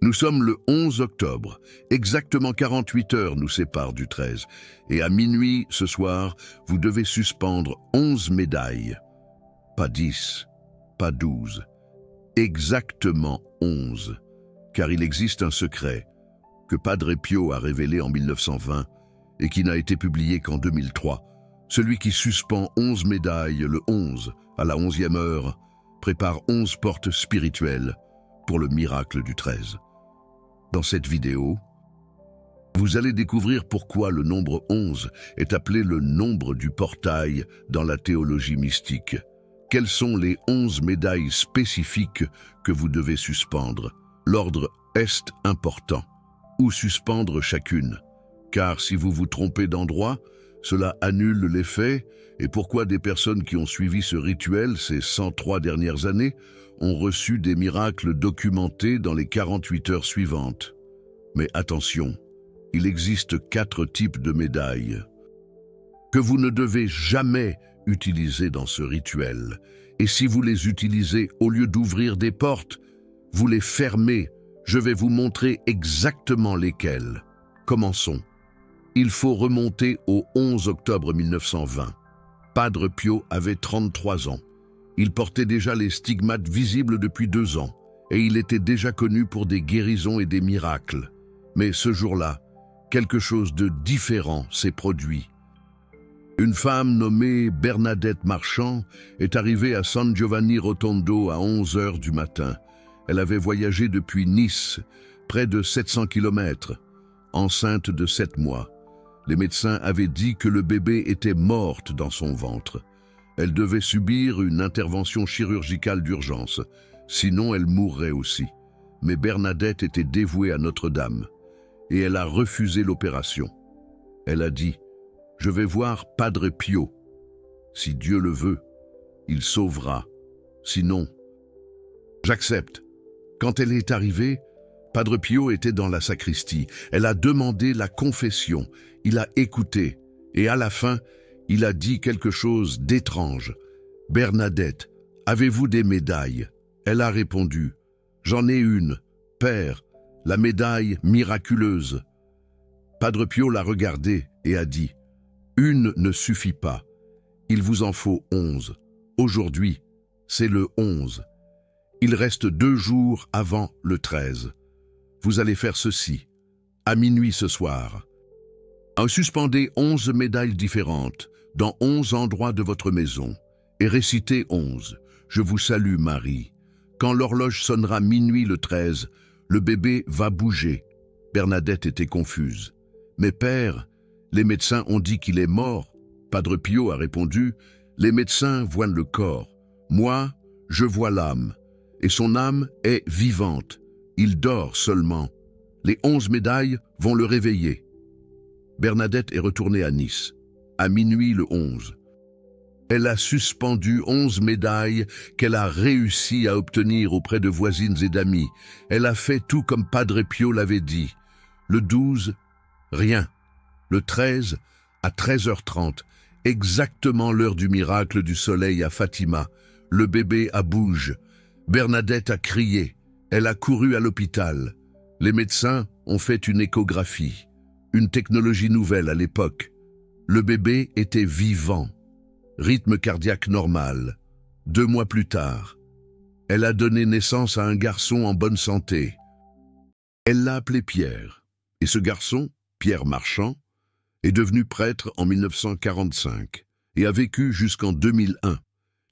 Nous sommes le 11 octobre. Exactement 48 heures nous séparent du 13. Et à minuit ce soir, vous devez suspendre 11 médailles. Pas 10, pas 12. Exactement 11. Car il existe un secret que Padre Pio a révélé en 1920 et qui n'a été publié qu'en 2003. Celui qui suspend 11 médailles le 11 à la 11e heure prépare 11 portes spirituelles pour le miracle du 13. Dans cette vidéo, vous allez découvrir pourquoi le nombre 11 est appelé le nombre du portail dans la théologie mystique. Quelles sont les 11 médailles spécifiques que vous devez suspendre? L'ordre est important. Où suspendre chacune? Car si vous vous trompez d'endroit, cela annule l'effet. Et pourquoi des personnes qui ont suivi ce rituel ces 103 dernières années ont reçu des miracles documentés dans les 48 heures suivantes. Mais attention, il existe 4 types de médailles que vous ne devez jamais utiliser dans ce rituel. Et si vous les utilisez au lieu d'ouvrir des portes, vous les fermez. Je vais vous montrer exactement lesquelles. Commençons. Il faut remonter au 11 octobre 1920. Padre Pio avait 33 ans. Il portait déjà les stigmates visibles depuis 2 ans, et il était déjà connu pour des guérisons et des miracles. Mais ce jour-là, quelque chose de différent s'est produit. Une femme nommée Bernadette Marchand est arrivée à San Giovanni Rotondo à 11 heures du matin. Elle avait voyagé depuis Nice, près de 700 km, enceinte de 7 mois. Les médecins avaient dit que le bébé était mort dans son ventre. Elle devait subir une intervention chirurgicale d'urgence, sinon elle mourrait aussi. Mais Bernadette était dévouée à Notre-Dame, et elle a refusé l'opération. Elle a dit « Je vais voir Padre Pio. Si Dieu le veut, il sauvera. Sinon, j'accepte. » Quand elle est arrivée, Padre Pio était dans la sacristie. Elle a demandé la confession. Il a écouté, et à la fin, il a dit quelque chose d'étrange. « Bernadette, avez-vous des médailles ?» Elle a répondu « J'en ai une, Père, la médaille miraculeuse. » Padre Pio l'a regardée et a dit « Une ne suffit pas, il vous en faut 11. Aujourd'hui, c'est le 11. Il reste 2 jours avant le 13. Vous allez faire ceci, à minuit ce soir. Suspendez 11 médailles différentes dans 11 endroits de votre maison et récitez 11. Je vous salue Marie. Quand l'horloge sonnera minuit le 13, le bébé va bouger. Bernadette était confuse. Mais Père, les médecins ont dit qu'il est mort. Padre Pio a répondu, les médecins voient le corps. Moi, je vois l'âme. Et son âme est vivante. Il dort seulement. Les 11 médailles vont le réveiller. Bernadette est retournée à Nice, à minuit le 11. Elle a suspendu 11 médailles qu'elle a réussi à obtenir auprès de voisines et d'amis. Elle a fait tout comme Padre Pio l'avait dit. Le 12, rien. Le 13, à 13h30, exactement l'heure du miracle du soleil à Fatima, le bébé a bougé. Bernadette a crié. Elle a couru à l'hôpital. Les médecins ont fait une échographie. Une technologie nouvelle à l'époque. Le bébé était vivant. Rythme cardiaque normal. 2 mois plus tard, elle a donné naissance à un garçon en bonne santé. Elle l'a appelé Pierre. Et ce garçon, Pierre Marchand, est devenu prêtre en 1945 et a vécu jusqu'en 2001.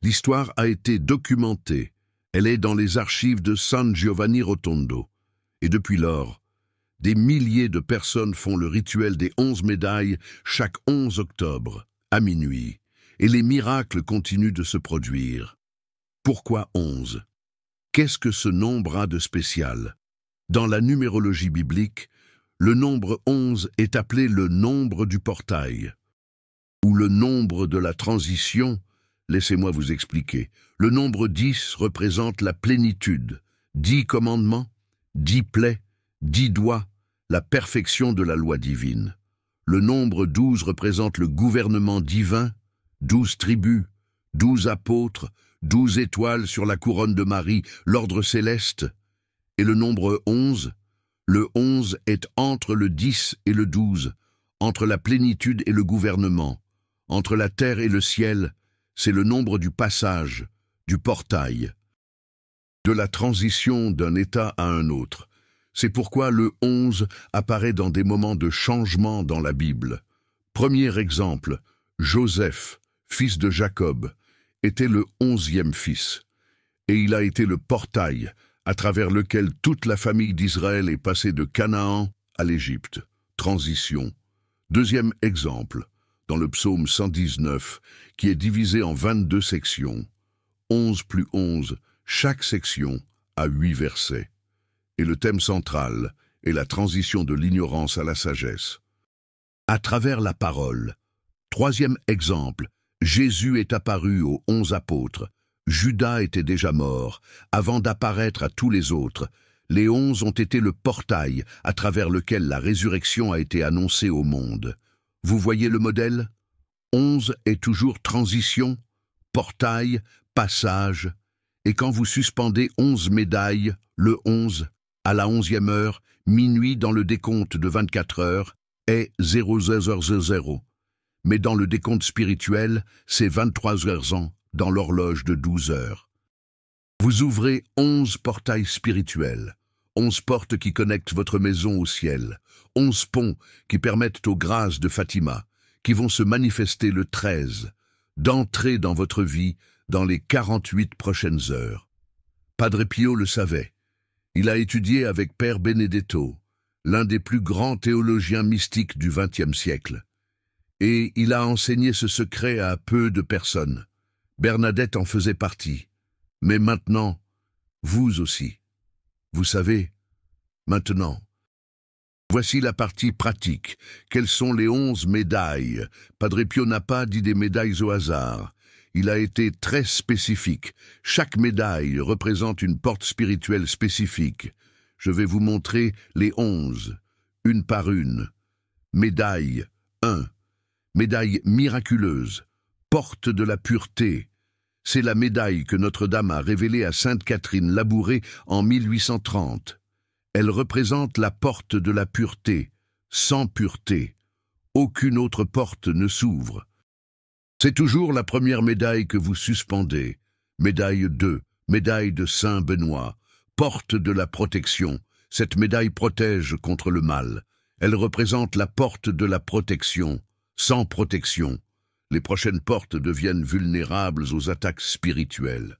L'histoire a été documentée. Elle est dans les archives de San Giovanni Rotondo. Et depuis lors, des milliers de personnes font le rituel des 11 médailles chaque 11 octobre, à minuit, et les miracles continuent de se produire. Pourquoi 11? Qu'est-ce que ce nombre a de spécial? Dans la numérologie biblique, le nombre 11 est appelé le nombre du portail, ou le nombre de la transition. Laissez-moi vous expliquer. Le nombre 10 représente la plénitude, 10 commandements, 10 plaies, 10 doigts, la perfection de la loi divine. Le nombre 12 représente le gouvernement divin, 12 tribus, 12 apôtres, 12 étoiles sur la couronne de Marie, l'ordre céleste. Et le nombre 11? Le 11 est entre le 10 et le 12, entre la plénitude et le gouvernement, entre la terre et le ciel, c'est le nombre du passage, du portail, de la transition d'un état à un autre. C'est pourquoi le 11 apparaît dans des moments de changement dans la Bible. Premier exemple, Joseph, fils de Jacob, était le 11e fils, et il a été le portail à travers lequel toute la famille d'Israël est passée de Canaan à l'Égypte. Transition. Deuxième exemple, dans le psaume 119, qui est divisé en 22 sections. 11 plus 11, chaque section a 8 versets. Et le thème central est la transition de l'ignorance à la sagesse. À travers la parole. Troisième exemple, Jésus est apparu aux 11 apôtres. Judas était déjà mort, avant d'apparaître à tous les autres. Les 11 ont été le portail à travers lequel la résurrection a été annoncée au monde. Vous voyez le modèle? 11 est toujours transition, portail, passage. Et quand vous suspendez 11 médailles, le 11, à la 11e heure, minuit dans le décompte de 24 heures, est 0000. Mais dans le décompte spirituel, c'est 23 heures ans dans l'horloge de 12 heures. Vous ouvrez 11 portails spirituels, 11 portes qui connectent votre maison au ciel, 11 ponts qui permettent aux grâces de Fatima, qui vont se manifester le 13, d'entrer dans votre vie dans les 48 prochaines heures. Padre Pio le savait. Il a étudié avec Père Benedetto, l'un des plus grands théologiens mystiques du XXe siècle. Et il a enseigné ce secret à peu de personnes. Bernadette en faisait partie. Mais maintenant, vous aussi. Vous savez, maintenant. Voici la partie pratique. Quelles sont les 11 médailles? Padre Pio n'a pas dit des médailles au hasard. Il a été très spécifique. Chaque médaille représente une porte spirituelle spécifique. Je vais vous montrer les 11, une par une. Médaille 1. Médaille miraculeuse, porte de la pureté. C'est la médaille que Notre-Dame a révélée à Sainte Catherine Labouré en 1830. Elle représente la porte de la pureté. Sans pureté, aucune autre porte ne s'ouvre. C'est toujours la première médaille que vous suspendez. Médaille 2, médaille de Saint Benoît, porte de la protection. Cette médaille protège contre le mal. Elle représente la porte de la protection. Sans protection, les prochaines portes deviennent vulnérables aux attaques spirituelles.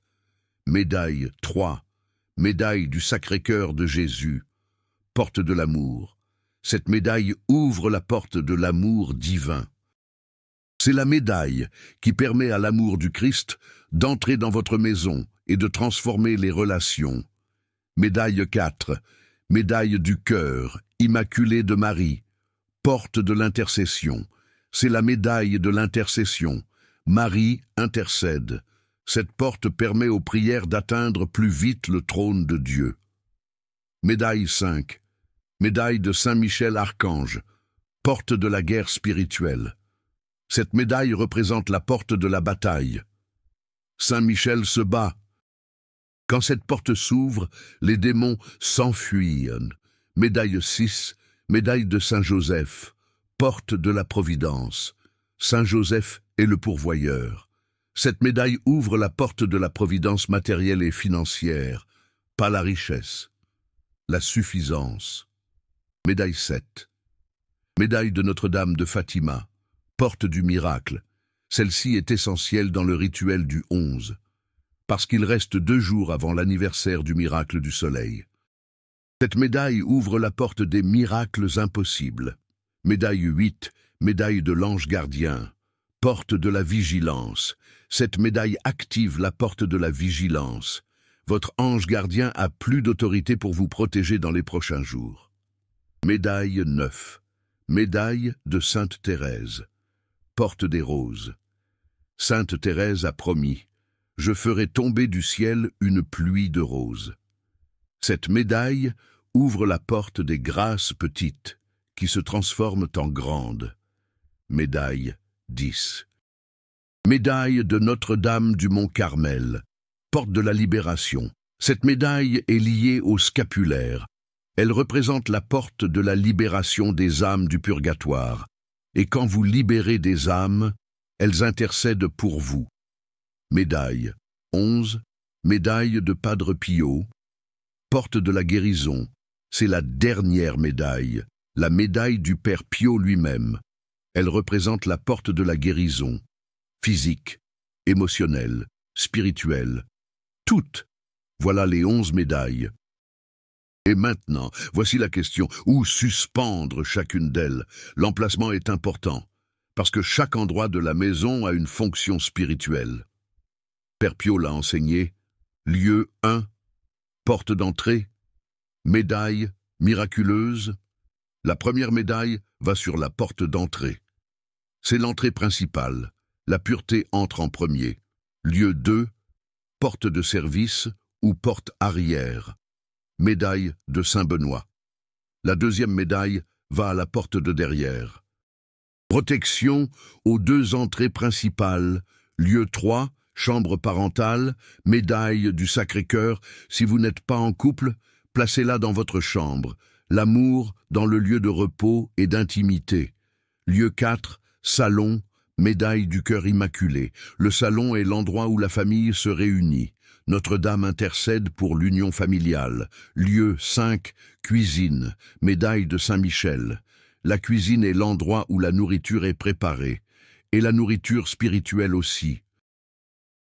Médaille 3, médaille du Sacré-Cœur de Jésus, porte de l'amour. Cette médaille ouvre la porte de l'amour divin. C'est la médaille qui permet à l'amour du Christ d'entrer dans votre maison et de transformer les relations. Médaille 4, médaille du cœur, immaculé de Marie, porte de l'intercession. C'est la médaille de l'intercession. Marie intercède. Cette porte permet aux prières d'atteindre plus vite le trône de Dieu. Médaille 5. Médaille de Saint Michel Archange, porte de la guerre spirituelle. Cette médaille représente la porte de la bataille. Saint Michel se bat. Quand cette porte s'ouvre, les démons s'enfuient. Médaille 6. Médaille de Saint Joseph, porte de la providence. Saint Joseph est le pourvoyeur. Cette médaille ouvre la porte de la providence matérielle et financière, pas la richesse, la suffisance. Médaille 7. Médaille de Notre-Dame de Fatima, porte du miracle. Celle-ci est essentielle dans le rituel du 11, parce qu'il reste 2 jours avant l'anniversaire du miracle du soleil. Cette médaille ouvre la porte des miracles impossibles. Médaille 8, médaille de l'ange gardien, porte de la vigilance. Cette médaille active la porte de la vigilance. Votre ange gardien a plus d'autorité pour vous protéger dans les prochains jours. Médaille 9, médaille de Sainte Thérèse, porte des roses. Sainte Thérèse a promis, « Je ferai tomber du ciel une pluie de roses ». Cette médaille ouvre la porte des grâces petites, qui se transforment en grandes. Médaille 10. Médaille de Notre-Dame du Mont Carmel, porte de la libération. Cette médaille est liée au scapulaire. Elle représente la porte de la libération des âmes du purgatoire. Et quand vous libérez des âmes, elles intercèdent pour vous. Médaille 11, médaille de Padre Pio, porte de la guérison. C'est la dernière médaille, la médaille du Père Pio lui-même. Elle représente la porte de la guérison, physique, émotionnelle, spirituelle, toutes. Voilà les 11 médailles. Et maintenant, voici la question, où suspendre chacune d'elles? L'emplacement est important, parce que chaque endroit de la maison a une fonction spirituelle. Père Pio l'a enseigné. Lieu 1, porte d'entrée, médaille miraculeuse. La première médaille va sur la porte d'entrée. C'est l'entrée principale. La pureté entre en premier. Lieu 2, porte de service ou porte arrière. Médaille de Saint-Benoît. La deuxième médaille va à la porte de derrière. Protection aux 2 entrées principales. Lieu 3, chambre parentale, médaille du Sacré-Cœur. Si vous n'êtes pas en couple, placez-la dans votre chambre. L'amour dans le lieu de repos et d'intimité. Lieu 4, salon, médaille du cœur immaculé. Le salon est l'endroit où la famille se réunit. Notre-Dame intercède pour l'union familiale. Lieu 5, cuisine, médaille de Saint-Michel. La cuisine est l'endroit où la nourriture est préparée. Et la nourriture spirituelle aussi.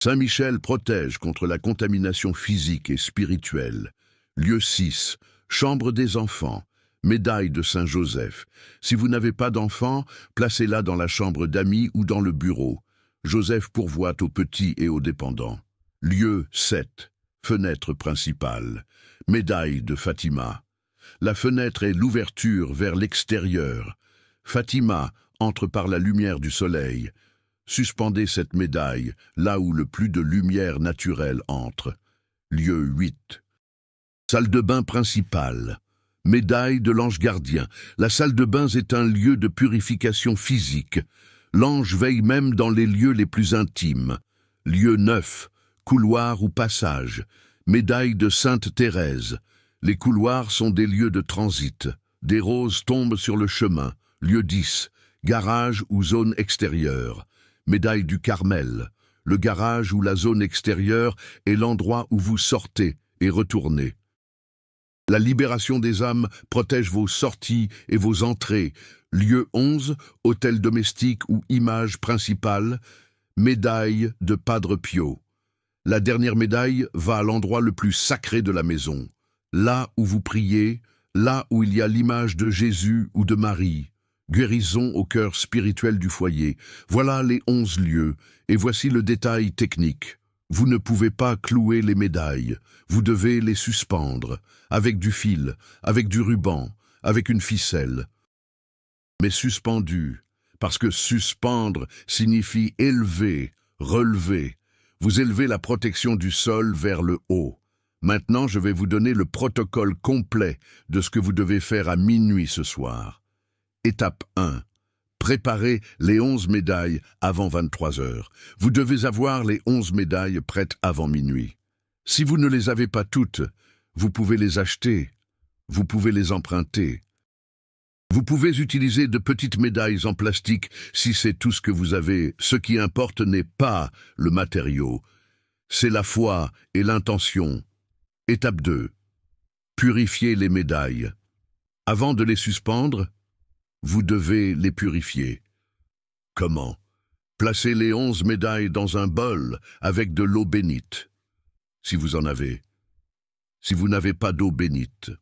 Saint-Michel protège contre la contamination physique et spirituelle. Lieu 6, chambre des enfants, médaille de Saint-Joseph. Si vous n'avez pas d'enfants, placez-la dans la chambre d'amis ou dans le bureau. Joseph pourvoit aux petits et aux dépendants. Lieu 7, fenêtre principale, médaille de Fatima. La fenêtre est l'ouverture vers l'extérieur. Fatima entre par la lumière du soleil. Suspendez cette médaille là où le plus de lumière naturelle entre. Lieu 8. Salle de bain principale. Médaille de l'ange gardien. La salle de bain est un lieu de purification physique. L'ange veille même dans les lieux les plus intimes. Lieu 9. Couloir ou passage. Médaille de Sainte Thérèse. Les couloirs sont des lieux de transit. Des roses tombent sur le chemin. Lieu 10. Garage ou zone extérieure. Médaille du Carmel. Le garage ou la zone extérieure est l'endroit où vous sortez et retournez. La libération des âmes protège vos sorties et vos entrées. Lieu 11, hôtel domestique ou image principale, médaille de Padre Pio. La dernière médaille va à l'endroit le plus sacré de la maison. Là où vous priez, là où il y a l'image de Jésus ou de Marie. Guérison au cœur spirituel du foyer. Voilà les 11 lieux, et voici le détail technique. Vous ne pouvez pas clouer les médailles, vous devez les suspendre, avec du fil, avec du ruban, avec une ficelle. Mais suspendu, parce que suspendre signifie élever, relever. Vous élevez la protection du sol vers le haut. Maintenant, je vais vous donner le protocole complet de ce que vous devez faire à minuit ce soir. Étape 1. Préparez les 11 médailles avant 23 heures. Vous devez avoir les 11 médailles prêtes avant minuit. Si vous ne les avez pas toutes, vous pouvez les acheter, vous pouvez les emprunter. Vous pouvez utiliser de petites médailles en plastique si c'est tout ce que vous avez. Ce qui importe n'est pas le matériau, c'est la foi et l'intention. Étape 2. Purifiez les médailles. Avant de les suspendre, vous devez les purifier. Comment? Placez les 11 médailles dans un bol avec de l'eau bénite, si vous en avez. Si vous n'avez pas d'eau bénite,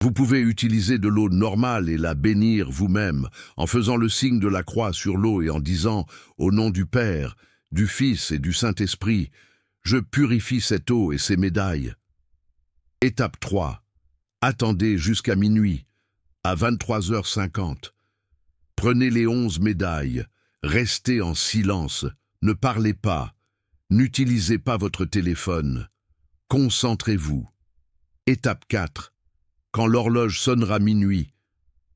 vous pouvez utiliser de l'eau normale et la bénir vous-même en faisant le signe de la croix sur l'eau et en disant « Au nom du Père, du Fils et du Saint-Esprit, je purifie cette eau et ces médailles. » Étape 3. Attendez jusqu'à minuit, à 23h50. Prenez les 11 médailles, restez en silence, ne parlez pas, n'utilisez pas votre téléphone, concentrez-vous. Étape 4. Quand l'horloge sonnera minuit,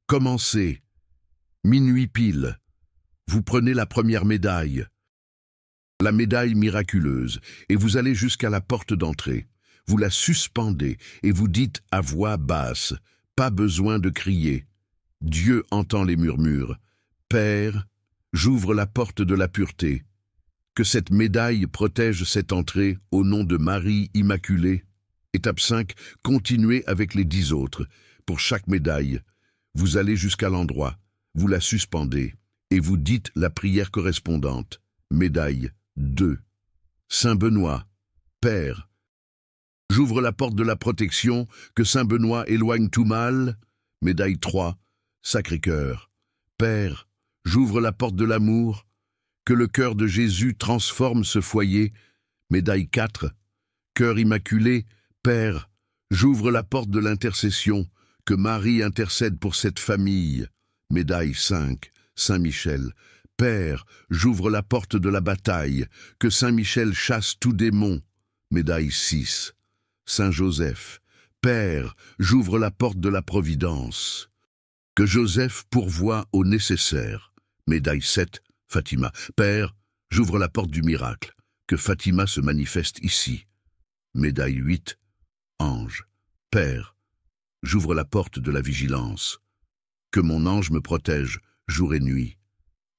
commencez. Minuit pile. Vous prenez la première médaille, la médaille miraculeuse, et vous allez jusqu'à la porte d'entrée. vous la suspendez et vous dites à voix basse, pas besoin de crier. Dieu entend les murmures. Père, j'ouvre la porte de la pureté. Que cette médaille protège cette entrée au nom de Marie Immaculée. Étape 5, continuez avec les 10 autres. Pour chaque médaille, vous allez jusqu'à l'endroit, vous la suspendez et vous dites la prière correspondante. Médaille 2. Saint Benoît, Père, j'ouvre la porte de la protection, que Saint Benoît éloigne tout mal. Médaille 3. Sacré-Cœur, Père, j'ouvre la porte de l'amour, que le cœur de Jésus transforme ce foyer. Médaille 4. Cœur immaculé, Père, j'ouvre la porte de l'intercession, que Marie intercède pour cette famille. Médaille 5. Saint-Michel, Père, j'ouvre la porte de la bataille, que Saint-Michel chasse tout démon. Médaille 6. Saint-Joseph, Père, j'ouvre la porte de la providence, que Joseph pourvoie au nécessaire. Médaille 7. Fatima, Père, j'ouvre la porte du miracle, que Fatima se manifeste ici. Médaille 8. Ange, Père, j'ouvre la porte de la vigilance, que mon ange me protège jour et nuit.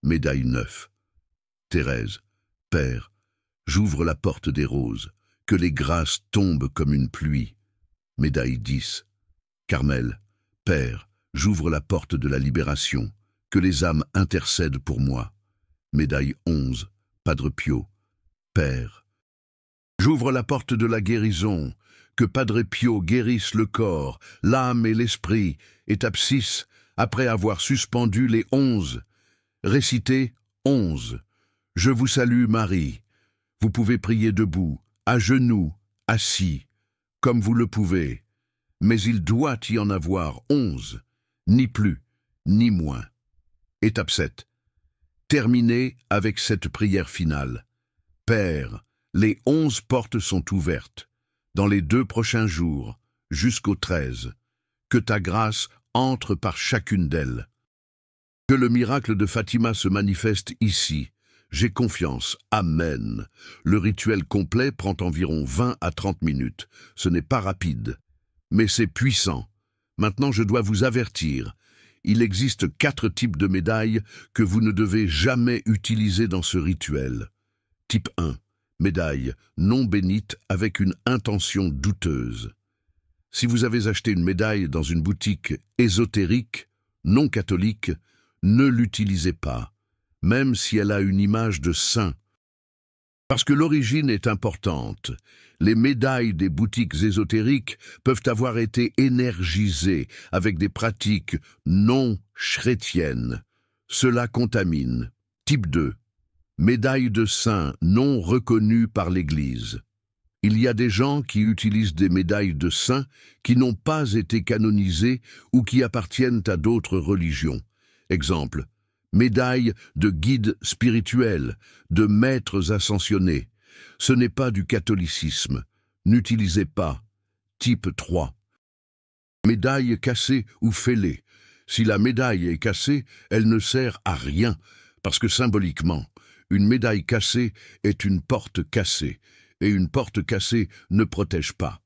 Médaille 9. Thérèse, Père, j'ouvre la porte des roses, que les grâces tombent comme une pluie. Médaille 10. Carmel, Père, j'ouvre la porte de la libération, que les âmes intercèdent pour moi. Médaille 11. Padre Pio, Père, j'ouvre la porte de la guérison, que Padre Pio guérisse le corps, l'âme et l'esprit. Étape 6. Après avoir suspendu les 11. Récitez 11. Je vous salue Marie. Vous pouvez prier debout, à genoux, assis, comme vous le pouvez. Mais il doit y en avoir 11, ni plus, ni moins. Étape 7. Terminez avec cette prière finale. Père, les 11 portes sont ouvertes, dans les 2 prochains jours, jusqu'au 13. Que ta grâce entre par chacune d'elles. Que le miracle de Fatima se manifeste ici. J'ai confiance. Amen. Le rituel complet prend environ 20 à 30 minutes. Ce n'est pas rapide, mais c'est puissant. Maintenant, je dois vous avertir. Il existe 4 types de médailles que vous ne devez jamais utiliser dans ce rituel. Type 1. Médaille non bénite avec une intention douteuse. Si vous avez acheté une médaille dans une boutique ésotérique, non catholique, ne l'utilisez pas, même si elle a une image de saint. Parce que l'origine est importante. Les médailles des boutiques ésotériques peuvent avoir été énergisées avec des pratiques non chrétiennes. Cela contamine. Type 2. Médaille de saint non reconnue par l'Église. Il y a des gens qui utilisent des médailles de saints qui n'ont pas été canonisées ou qui appartiennent à d'autres religions. Exemple, médaille de guide spirituel, de maîtres ascensionnés. Ce n'est pas du catholicisme. N'utilisez pas. Type 3. Médaille cassée ou fêlée. Si la médaille est cassée, elle ne sert à rien, parce que symboliquement, une médaille cassée est une porte cassée, et une porte cassée ne protège pas.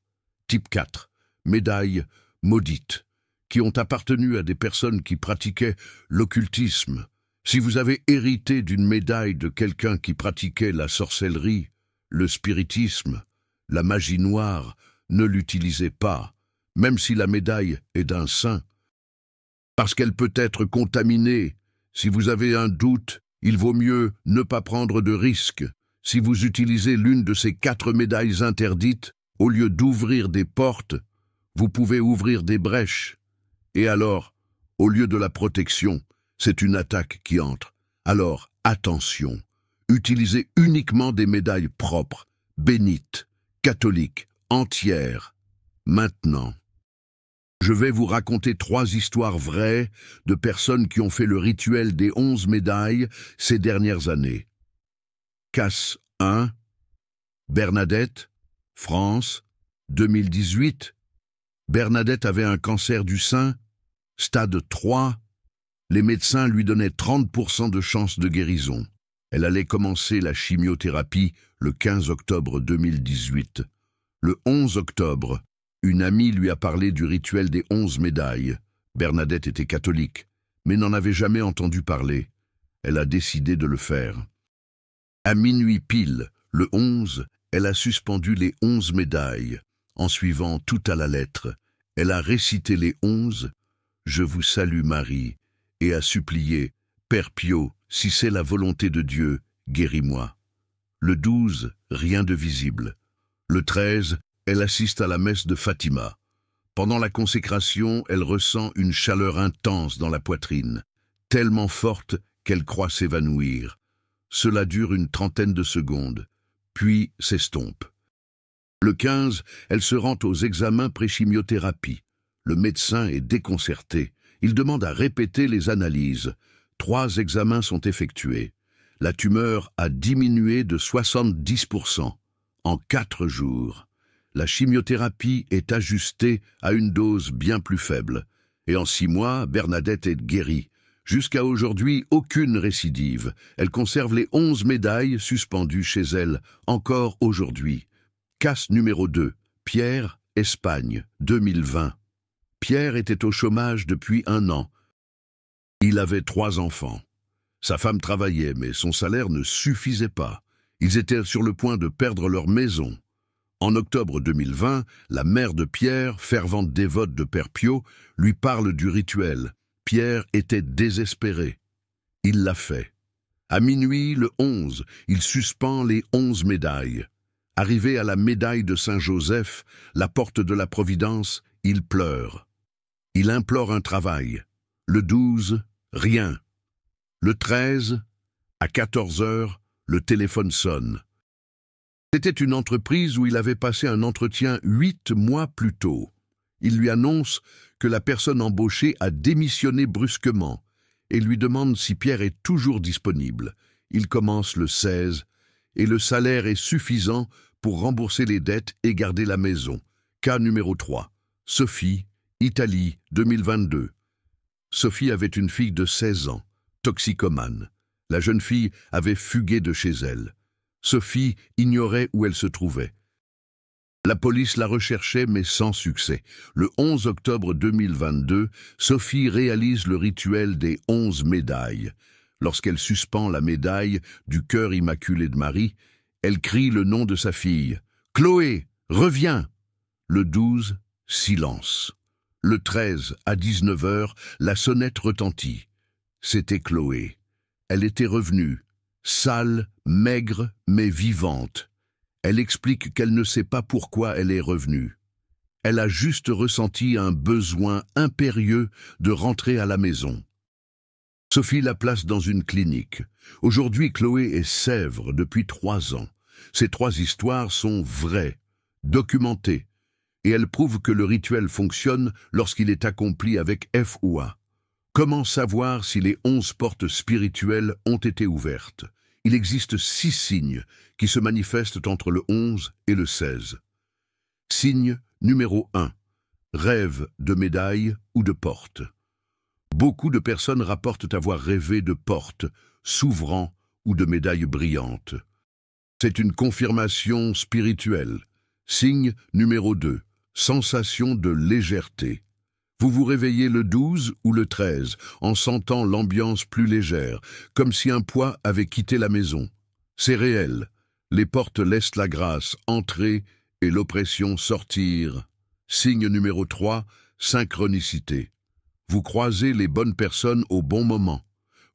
Type 4. Médailles maudites, qui ont appartenu à des personnes qui pratiquaient l'occultisme. Si vous avez hérité d'une médaille de quelqu'un qui pratiquait la sorcellerie, le spiritisme, la magie noire, ne l'utilisez pas, même si la médaille est d'un saint, parce qu'elle peut être contaminée. Si vous avez un doute, il vaut mieux ne pas prendre de risques. Si vous utilisez l'une de ces 4 médailles interdites, au lieu d'ouvrir des portes, vous pouvez ouvrir des brèches. Et alors, au lieu de la protection, c'est une attaque qui entre. Alors, attention, utilisez uniquement des médailles propres, bénites, catholiques, entières. Maintenant, je vais vous raconter 3 histoires vraies de personnes qui ont fait le rituel des 11 médailles ces dernières années. Cas 1. Bernadette, France, 2018. Bernadette avait un cancer du sein, stade 3. Les médecins lui donnaient 30% de chance de guérison. Elle allait commencer la chimiothérapie le 15 octobre 2018. Le 11 octobre, une amie lui a parlé du rituel des 11 médailles. Bernadette était catholique, mais n'en avait jamais entendu parler. Elle a décidé de le faire. À minuit pile, le 11, elle a suspendu les 11 médailles, en suivant tout à la lettre. Elle a récité les 11, « Je vous salue Marie », et a supplié, « Père Pio, si c'est la volonté de Dieu, guéris-moi ». Le 12, rien de visible. Le 13, elle assiste à la messe de Fatima. Pendant la consécration, elle ressent une chaleur intense dans la poitrine, tellement forte qu'elle croit s'évanouir. Cela dure une trentaine de secondes, puis s'estompe. Le 15, elle se rend aux examens pré-chimiothérapie. Le médecin est déconcerté. Il demande à répéter les analyses. 3 examens sont effectués. La tumeur a diminué de 70% en 4 jours. La chimiothérapie est ajustée à une dose bien plus faible. Et en 6 mois, Bernadette est guérie. Jusqu'à aujourd'hui, aucune récidive. Elle conserve les 11 médailles suspendues chez elle, encore aujourd'hui. Casse numéro 2. Pierre, Espagne, 2020. Pierre était au chômage depuis 1 an. Il avait 3 enfants. Sa femme travaillait, mais son salaire ne suffisait pas. Ils étaient sur le point de perdre leur maison. En octobre 2020, la mère de Pierre, fervente dévote de Père Pio, lui parle du rituel. Pierre était désespéré. Il l'a fait. À minuit, le 11, il suspend les 11 médailles. Arrivé à la médaille de Saint-Joseph, la porte de la Providence, il pleure. Il implore un travail. Le 12, rien. Le 13, à 14 heures, le téléphone sonne. C'était une entreprise où il avait passé un entretien 8 mois plus tôt. Il lui annonce que la personne embauchée a démissionné brusquement et lui demande si Pierre est toujours disponible. Il commence le 16 et le salaire est suffisant pour rembourser les dettes et garder la maison. Cas numéro 3. Sophie, Italie, 2022. Sophie avait une fille de 16 ans, toxicomane. La jeune fille avait fugué de chez elle. Sophie ignorait où elle se trouvait. La police la recherchait, mais sans succès. Le 11 octobre 2022, Sophie réalise le rituel des 11 médailles. Lorsqu'elle suspend la médaille du cœur immaculé de Marie, elle crie le nom de sa fille. « Chloé, reviens !» Le 12, silence. Le 13, à 19 heures, la sonnette retentit. C'était Chloé. Elle était revenue, sale, maigre, mais vivante. Elle explique qu'elle ne sait pas pourquoi elle est revenue. Elle a juste ressenti un besoin impérieux de rentrer à la maison. Sophie la place dans une clinique. Aujourd'hui, Chloé est Sèvres depuis 3 ans. Ces 3 histoires sont vraies, documentées, et elles prouvent que le rituel fonctionne lorsqu'il est accompli avec foi. Comment savoir si les 11 portes spirituelles ont été ouvertes? Il existe 6 signes qui se manifestent entre le 11 et le 16. Signe numéro 1. Rêve de médailles ou de portes. Beaucoup de personnes rapportent avoir rêvé de portes, s'ouvrant ou de médailles brillantes. C'est une confirmation spirituelle. Signe numéro 2. Sensation de légèreté. Vous vous réveillez le 12 ou le 13 en sentant l'ambiance plus légère, comme si un poids avait quitté la maison. C'est réel. Les portes laissent la grâce entrer et l'oppression sortir. Signe numéro 3, synchronicité. Vous croisez les bonnes personnes au bon moment.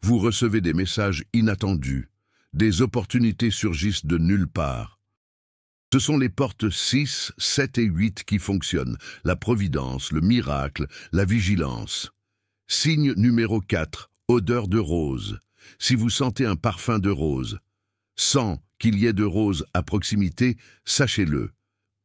Vous recevez des messages inattendus. Des opportunités surgissent de nulle part. Ce sont les portes 6, 7 et 8 qui fonctionnent. La providence, le miracle, la vigilance. Signe numéro 4, odeur de rose. Si vous sentez un parfum de rose, sans qu'il y ait de rose à proximité, sachez-le.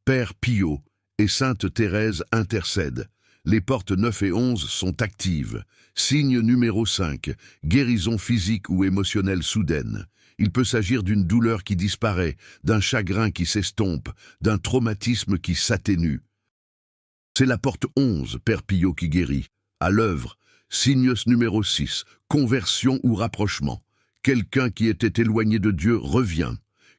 Père Pio et Sainte Thérèse intercèdent. Les portes 9 et 11 sont actives. Signe numéro 5, guérison physique ou émotionnelle soudaine. Il peut s'agir d'une douleur qui disparaît, d'un chagrin qui s'estompe, d'un traumatisme qui s'atténue. C'est la porte 11, Père Pio, qui guérit. À l'œuvre, signe numéro 6, conversion ou rapprochement. Quelqu'un qui était éloigné de Dieu revient.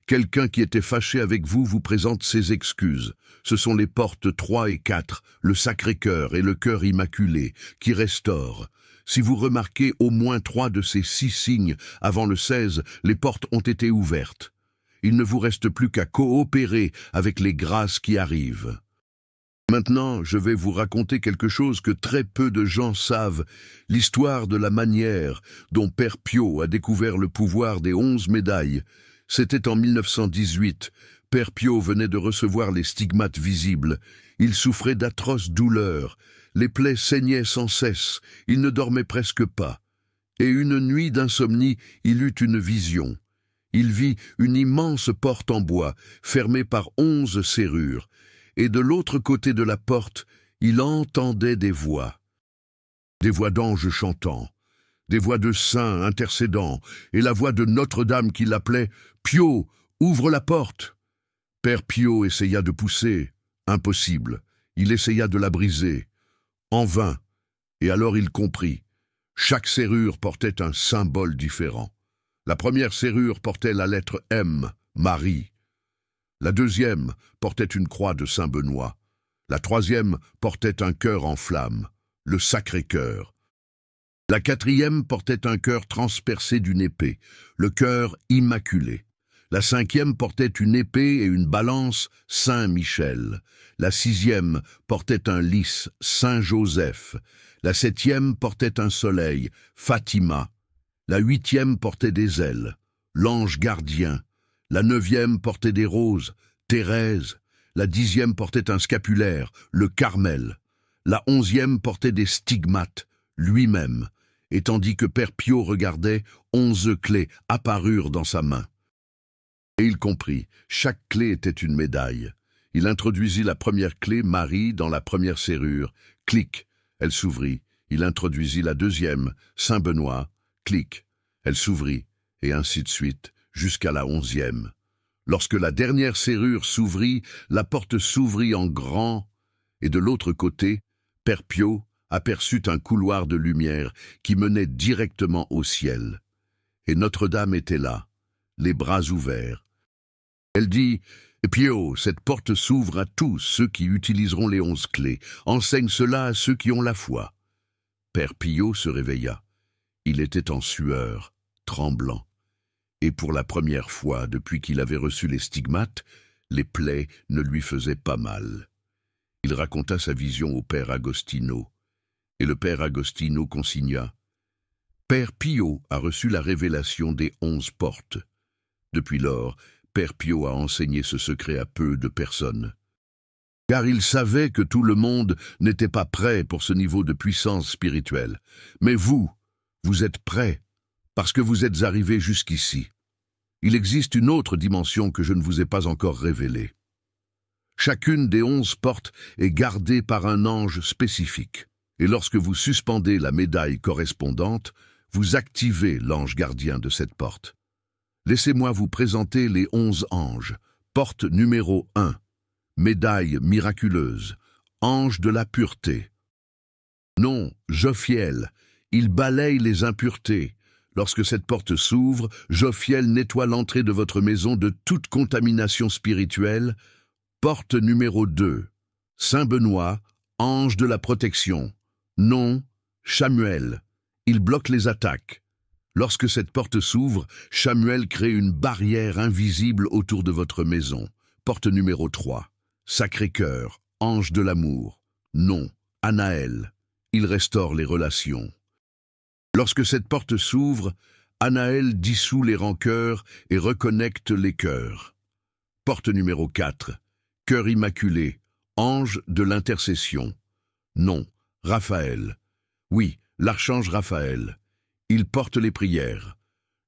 Quelqu'un qui était fâché avec vous vous présente ses excuses. Ce sont les portes 3 et 4, le Sacré-Cœur et le Cœur Immaculé, qui restaurent. Si vous remarquez au moins 3 de ces 6 signes avant le 16, les portes ont été ouvertes. Il ne vous reste plus qu'à coopérer avec les grâces qui arrivent. Maintenant, je vais vous raconter quelque chose que très peu de gens savent, l'histoire de la manière dont Père Pio a découvert le pouvoir des 11 médailles. C'était en 1918. Père Pio venait de recevoir les stigmates visibles. Il souffrait d'atroces douleurs. Les plaies saignaient sans cesse. Il ne dormait presque pas. Et une nuit d'insomnie, il eut une vision. Il vit une immense porte en bois, fermée par 11 serrures. Et de l'autre côté de la porte, il entendait des voix d'anges chantant, des voix de saints intercédant, et la voix de Notre-Dame qui l'appelait « Pio, ouvre la porte !» Père Pio essaya de pousser, impossible, il essaya de la briser, en vain, et alors il comprit. Chaque serrure portait un symbole différent. La première serrure portait la lettre M, Marie. La deuxième portait une croix de Saint-Benoît. La troisième portait un cœur en flammes, le Sacré-Cœur. La quatrième portait un cœur transpercé d'une épée, le cœur immaculé. La cinquième portait une épée et une balance, Saint-Michel. La sixième portait un lys, Saint-Joseph. La septième portait un soleil, Fatima. La huitième portait des ailes, l'ange gardien. La neuvième portait des roses, Thérèse. La 10e portait un scapulaire, le Carmel. La 11e portait des stigmates, lui-même. Et tandis que Père Pio regardait, 11 clés apparurent dans sa main. Et il comprit, chaque clé était une médaille. Il introduisit la première clé, Marie, dans la première serrure. Clic, elle s'ouvrit. Il introduisit la deuxième, Saint-Benoît. Clic, elle s'ouvrit, et ainsi de suite, jusqu'à la 11e. Lorsque la dernière serrure s'ouvrit, la porte s'ouvrit en grand, et de l'autre côté, Père Pio aperçut un couloir de lumière qui menait directement au ciel. Et Notre-Dame était là, les bras ouverts. Elle dit « Pio, cette porte s'ouvre à tous ceux qui utiliseront les 11 clés. Enseigne cela à ceux qui ont la foi. » Père Pio se réveilla. Il était en sueur, tremblant. Et pour la première fois depuis qu'il avait reçu les stigmates, les plaies ne lui faisaient pas mal. Il raconta sa vision au père Agostino, et le père Agostino consigna « Père Pio a reçu la révélation des 11 portes. » Depuis lors, Père Pio a enseigné ce secret à peu de personnes. Car il savait que tout le monde n'était pas prêt pour ce niveau de puissance spirituelle. Mais vous êtes prêts, parce que vous êtes arrivés jusqu'ici. Il existe une autre dimension que je ne vous ai pas encore révélée. Chacune des 11 portes est gardée par un ange spécifique. Et lorsque vous suspendez la médaille correspondante, vous activez l'ange gardien de cette porte. Laissez-moi vous présenter les 11 anges. Porte numéro 1. Médaille miraculeuse. Ange de la pureté. Nom, Jophiel. Il balaye les impuretés. Lorsque cette porte s'ouvre, Jophiel nettoie l'entrée de votre maison de toute contamination spirituelle. Porte numéro 2. Saint-Benoît, ange de la protection. Nom, Chamuel. Il bloque les attaques. Lorsque cette porte s'ouvre, Chamuel crée une barrière invisible autour de votre maison. Porte numéro 3. Sacré-Cœur, ange de l'amour. Nom, Anaël. Il restaure les relations. Lorsque cette porte s'ouvre, Anaël dissout les rancœurs et reconnecte les cœurs. Porte numéro 4. Cœur immaculé, ange de l'intercession. Nom, Raphaël. Oui, l'archange Raphaël. Il porte les prières.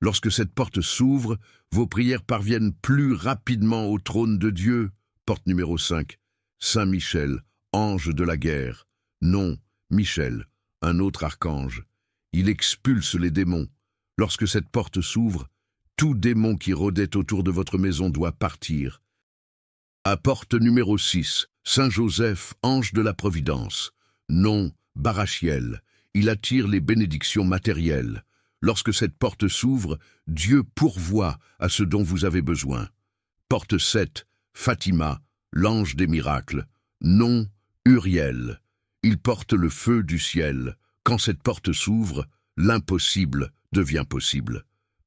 Lorsque cette porte s'ouvre, vos prières parviennent plus rapidement au trône de Dieu. Porte numéro 5. Saint Michel, ange de la guerre. Nom, Michel, un autre archange. Il expulse les démons. Lorsque cette porte s'ouvre, tout démon qui rôdait autour de votre maison doit partir. À porte numéro 6, Saint Joseph, ange de la providence. Nom, Barachiel. Il attire les bénédictions matérielles. Lorsque cette porte s'ouvre, Dieu pourvoit à ce dont vous avez besoin. Porte 7, Fatima, l'ange des miracles. Nom, Uriel. Il porte le feu du ciel. Quand cette porte s'ouvre, l'impossible devient possible.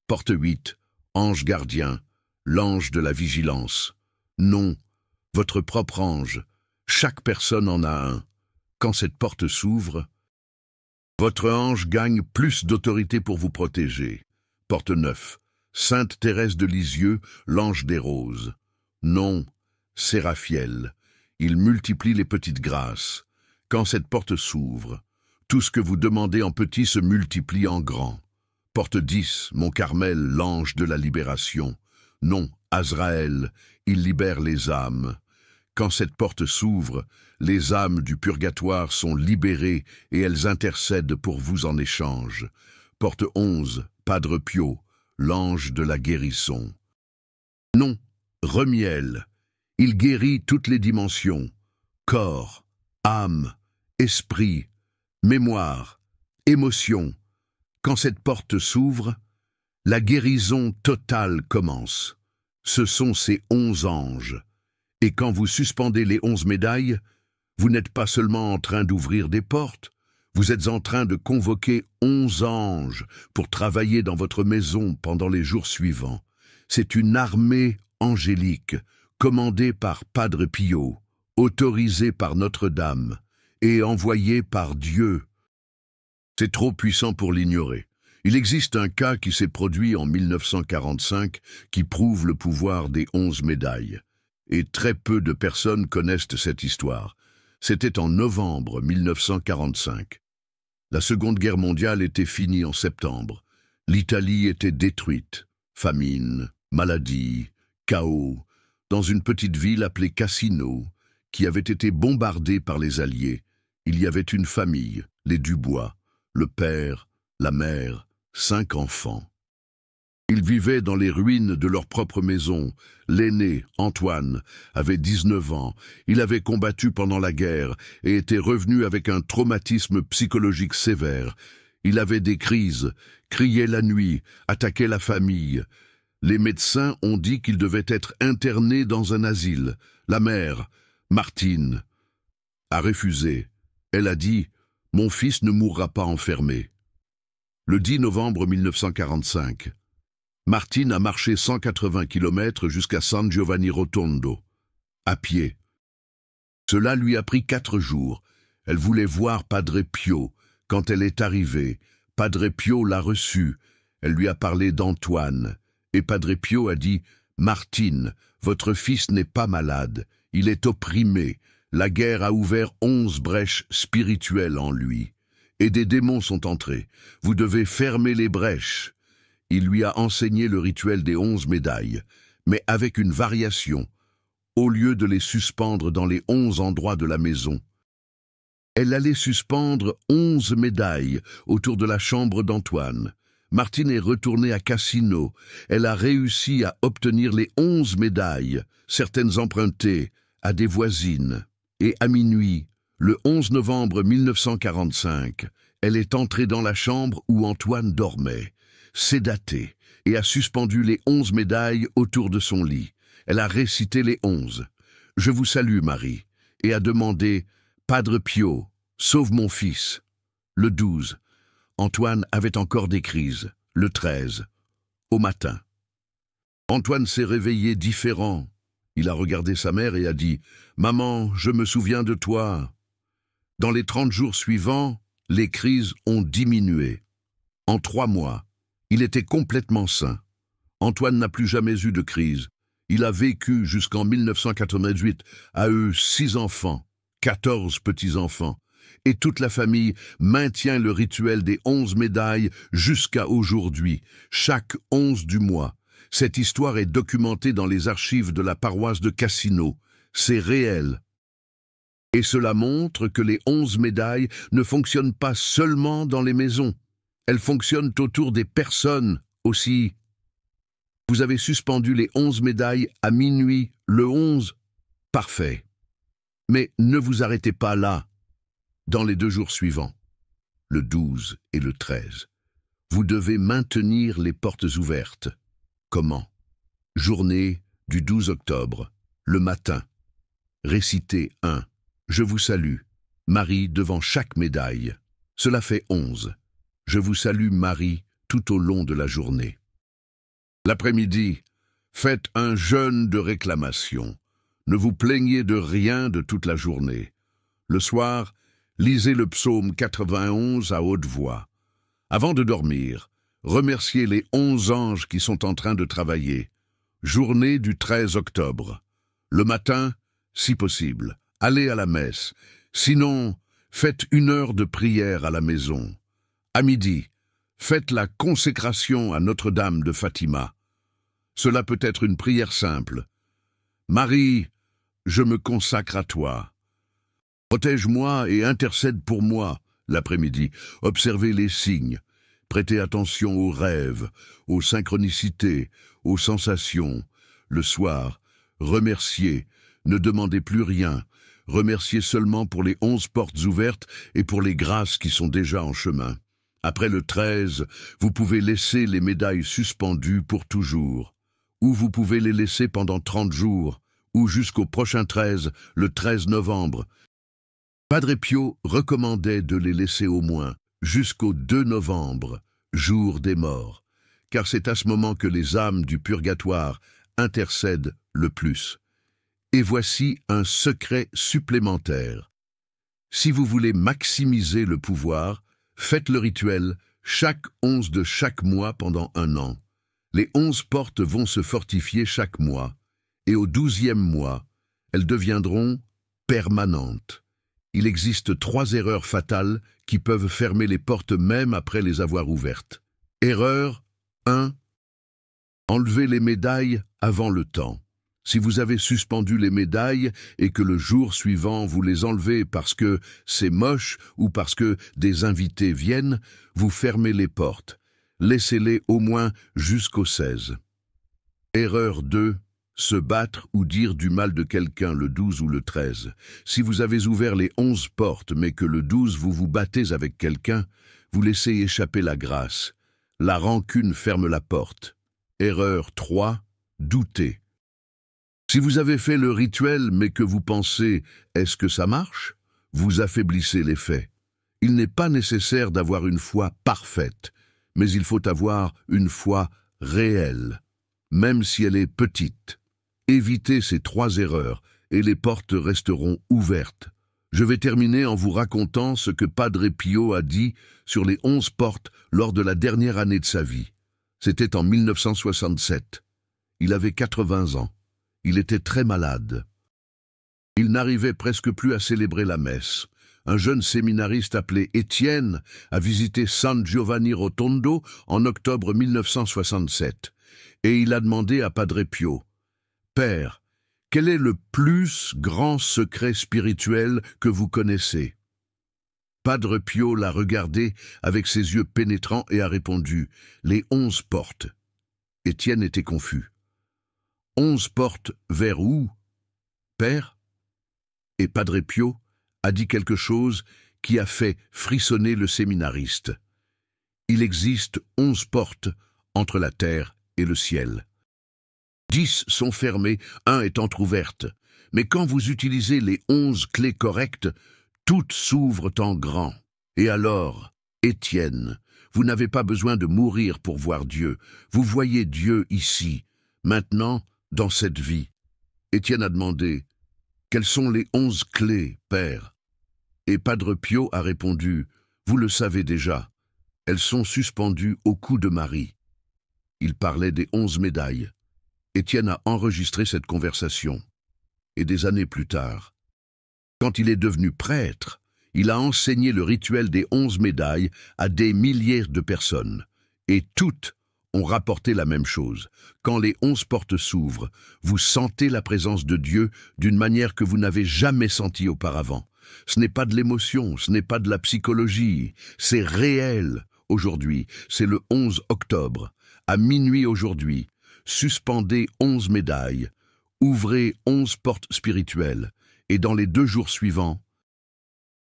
Porte 8, ange gardien, l'ange de la vigilance. Nom, votre propre ange. Chaque personne en a un. Quand cette porte s'ouvre, votre ange gagne plus d'autorité pour vous protéger. Porte 9, Sainte Thérèse de Lisieux, l'ange des roses. Nom, Séraphiel. Il multiplie les petites grâces. Quand cette porte s'ouvre, tout ce que vous demandez en petit se multiplie en grand. Porte 10, Mont Carmel, l'ange de la libération. Nom, Azraël. Il libère les âmes. Quand cette porte s'ouvre, les âmes du purgatoire sont libérées et elles intercèdent pour vous en échange. Porte 11, Padre Pio, l'ange de la guérisson. Nom, Remiel. Il guérit toutes les dimensions. Corps, âme, esprit, mémoire, émotion. Quand cette porte s'ouvre, la guérison totale commence. Ce sont ces 11 anges. Et quand vous suspendez les 11 médailles, vous n'êtes pas seulement en train d'ouvrir des portes, vous êtes en train de convoquer 11 anges pour travailler dans votre maison pendant les jours suivants. C'est une armée angélique, commandée par Padre Pio, autorisée par Notre-Dame et envoyée par Dieu. C'est trop puissant pour l'ignorer. Il existe un cas qui s'est produit en 1945 qui prouve le pouvoir des 11 médailles. Et très peu de personnes connaissent cette histoire. C'était en novembre 1945. La Seconde Guerre mondiale était finie en septembre. L'Italie était détruite. Famine, maladie, chaos, dans une petite ville appelée Cassino, qui avait été bombardée par les Alliés. Il y avait une famille, les Dubois, le père, la mère, 5 enfants. Ils vivaient dans les ruines de leur propre maison. L'aîné, Antoine, avait 19 ans. Il avait combattu pendant la guerre et était revenu avec un traumatisme psychologique sévère. Il avait des crises, criait la nuit, attaquait la famille. Les médecins ont dit qu'il devait être interné dans un asile. La mère, Martine, a refusé. Elle a dit « Mon fils ne mourra pas enfermé ». Le 10 novembre 1945, Martine a marché 180 km jusqu'à San Giovanni Rotondo, à pied. Cela lui a pris 4 jours. Elle voulait voir Padre Pio. Quand elle est arrivée, Padre Pio l'a reçue. Elle lui a parlé d'Antoine. Et Padre Pio a dit « Martine, votre fils n'est pas malade. Il est opprimé. La guerre a ouvert 11 brèches spirituelles en lui. Et des démons sont entrés. Vous devez fermer les brèches. » Il lui a enseigné le rituel des 11 médailles, mais avec une variation. Au lieu de les suspendre dans les 11 endroits de la maison, elle allait suspendre 11 médailles autour de la chambre d'Antoine. Martine est retournée à Cassino. Elle a réussi à obtenir les 11 médailles, certaines empruntées, à des voisines. Et à minuit, le 11 novembre 1945, elle est entrée dans la chambre où Antoine dormait, sédatée, et a suspendu les 11 médailles autour de son lit. Elle a récité les 11. « Je vous salue, Marie », et a demandé « Padre Pio, sauve mon fils ». Le 12, Antoine avait encore des crises. Le 13, au matin. Antoine s'est réveillé différent. Il a regardé sa mère et a dit « Maman, je me souviens de toi ». Dans les 30 jours suivants, les crises ont diminué. En 3 mois, il était complètement sain. Antoine n'a plus jamais eu de crise. Il a vécu jusqu'en 1988, à eux 6 enfants, 14 petits-enfants. Et toute la famille maintient le rituel des 11 médailles jusqu'à aujourd'hui, chaque 11 du mois. Cette histoire est documentée dans les archives de la paroisse de Cassino. C'est réel. Et cela montre que les 11 médailles ne fonctionnent pas seulement dans les maisons. Elles fonctionnent autour des personnes aussi. Vous avez suspendu les 11 médailles à minuit, le 11. Parfait. Mais ne vous arrêtez pas là. Dans les 2 jours suivants, le 12 et le 13, vous devez maintenir les portes ouvertes. Comment? Journée du 12 octobre, le matin. Récitez 1. Je vous salue, Marie, devant chaque médaille. Cela fait 11. Je vous salue, Marie, tout au long de la journée. L'après-midi, faites un jeûne de réclamation. Ne vous plaignez de rien de toute la journée. Le soir, lisez le psaume 91 à haute voix. Avant de dormir, remerciez les 11 anges qui sont en train de travailler. Journée du 13 octobre. Le matin, si possible, allez à la messe. Sinon, faites 1 heure de prière à la maison. À midi, faites la consécration à Notre-Dame de Fatima. Cela peut être une prière simple. Marie, je me consacre à toi. Protège-moi et intercède pour moi. L'après-midi, observez les signes. Prêtez attention aux rêves, aux synchronicités, aux sensations. Le soir, remerciez, ne demandez plus rien. Remerciez seulement pour les 11 portes ouvertes et pour les grâces qui sont déjà en chemin. Après le 13, vous pouvez laisser les médailles suspendues pour toujours. Ou vous pouvez les laisser pendant 30 jours, ou jusqu'au prochain 13, le 13 novembre. Padre Pio recommandait de les laisser au moins jusqu'au 2 novembre, jour des morts, car c'est à ce moment que les âmes du purgatoire intercèdent le plus. Et voici un secret supplémentaire. Si vous voulez maximiser le pouvoir, faites le rituel chaque 11 de chaque mois pendant 1 an. Les 11 portes vont se fortifier chaque mois, et au 12e mois, elles deviendront permanentes. Il existe 3 erreurs fatales qui peuvent fermer les portes même après les avoir ouvertes. Erreur 1. Enlevez les médailles avant le temps. Si vous avez suspendu les médailles et que le jour suivant vous les enlevez parce que c'est moche ou parce que des invités viennent, vous fermez les portes. Laissez-les au moins jusqu'au 16. Erreur 2. Se battre ou dire du mal de quelqu'un le 12 ou le 13. Si vous avez ouvert les 11 portes mais que le 12 vous vous battez avec quelqu'un, vous laissez échapper la grâce. La rancune ferme la porte. Erreur 3. Douter. Si vous avez fait le rituel mais que vous pensez « est-ce que ça marche ?», vous affaiblissez l'effet. Il n'est pas nécessaire d'avoir une foi parfaite, mais il faut avoir une foi réelle, même si elle est petite. Évitez ces 3 erreurs et les portes resteront ouvertes. Je vais terminer en vous racontant ce que Padre Pio a dit sur les 11 portes lors de la dernière année de sa vie. C'était en 1967. Il avait 80 ans. Il était très malade. Il n'arrivait presque plus à célébrer la messe. Un jeune séminariste appelé Étienne a visité San Giovanni Rotondo en octobre 1967 et il a demandé à Padre Pio « Père, quel est le plus grand secret spirituel que vous connaissez ?» Padre Pio l'a regardé avec ses yeux pénétrants et a répondu « Les 11 portes ». Étienne était confus. « 11 portes vers où, Père ?» Et Padre Pio a dit quelque chose qui a fait frissonner le séminariste. Il existe 11 portes entre la terre et le ciel. 10 sont fermées, 1 est entr'ouverte. Mais quand vous utilisez les 11 clés correctes, toutes s'ouvrent en grand. Et alors, Étienne, vous n'avez pas besoin de mourir pour voir Dieu. Vous voyez Dieu ici, maintenant, dans cette vie. Étienne a demandé « Quelles sont les 11 clés, Père ?» Et Padre Pio a répondu « Vous le savez déjà, elles sont suspendues au cou de Marie. » Il parlait des 11 médailles. Étienne a enregistré cette conversation. Et des années plus tard, quand il est devenu prêtre, il a enseigné le rituel des 11 médailles à des milliers de personnes. Et toutes ont rapporté la même chose. Quand les 11 portes s'ouvrent, vous sentez la présence de Dieu d'une manière que vous n'avez jamais sentie auparavant. Ce n'est pas de l'émotion, ce n'est pas de la psychologie, c'est réel. Aujourd'hui, c'est le 11 octobre, à minuit aujourd'hui. Suspendez 11 médailles, ouvrez 11 portes spirituelles, et dans les 2 jours suivants,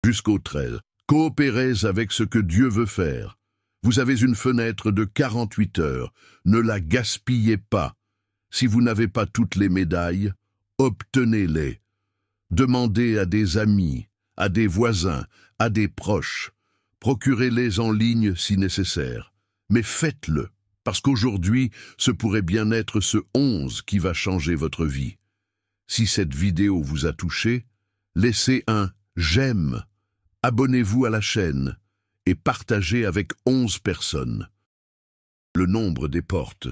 jusqu'au 13, coopérez avec ce que Dieu veut faire. Vous avez une fenêtre de 48 heures, ne la gaspillez pas. Si vous n'avez pas toutes les médailles, obtenez-les. Demandez à des amis, à des voisins, à des proches. Procurez-les en ligne si nécessaire. Mais faites-le, parce qu'aujourd'hui, ce pourrait bien être ce 11 qui va changer votre vie. Si cette vidéo vous a touché, laissez un « j'aime », abonnez-vous à la chaîne et partagez avec 11 personnes. Le nombre des portes,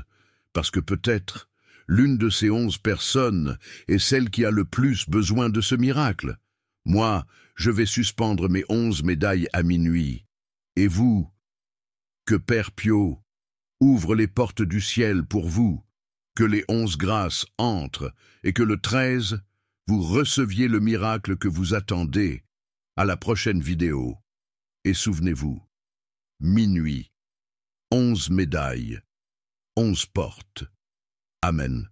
parce que peut-être l'une de ces 11 personnes est celle qui a le plus besoin de ce miracle. Moi, je vais suspendre mes 11 médailles à minuit. Et vous, que Père Pio ouvre les portes du ciel pour vous, que les 11 grâces entrent et que le 13, vous receviez le miracle que vous attendez. À la prochaine vidéo. Et souvenez-vous, minuit, 11 médailles, 11 portes. Amen.